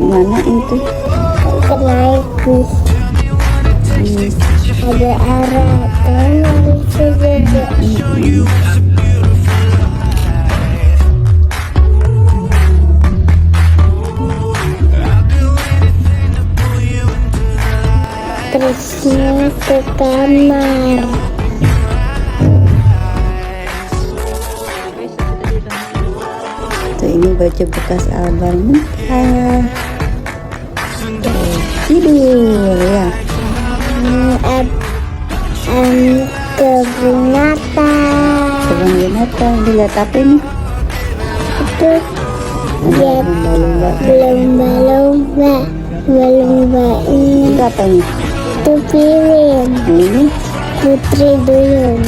Mana itu? Kenaikus. Ada arah tanah bisa jadi. Terusnya ke kamar. Tuh, ini baju bekas Abang mentah. Tidur ya. Kebun binatang. Kebun binatang, dilihat apa ini? Itu dia lomba-lomba ini. Itu apa ini? Itu piring Ini Putri Duyung.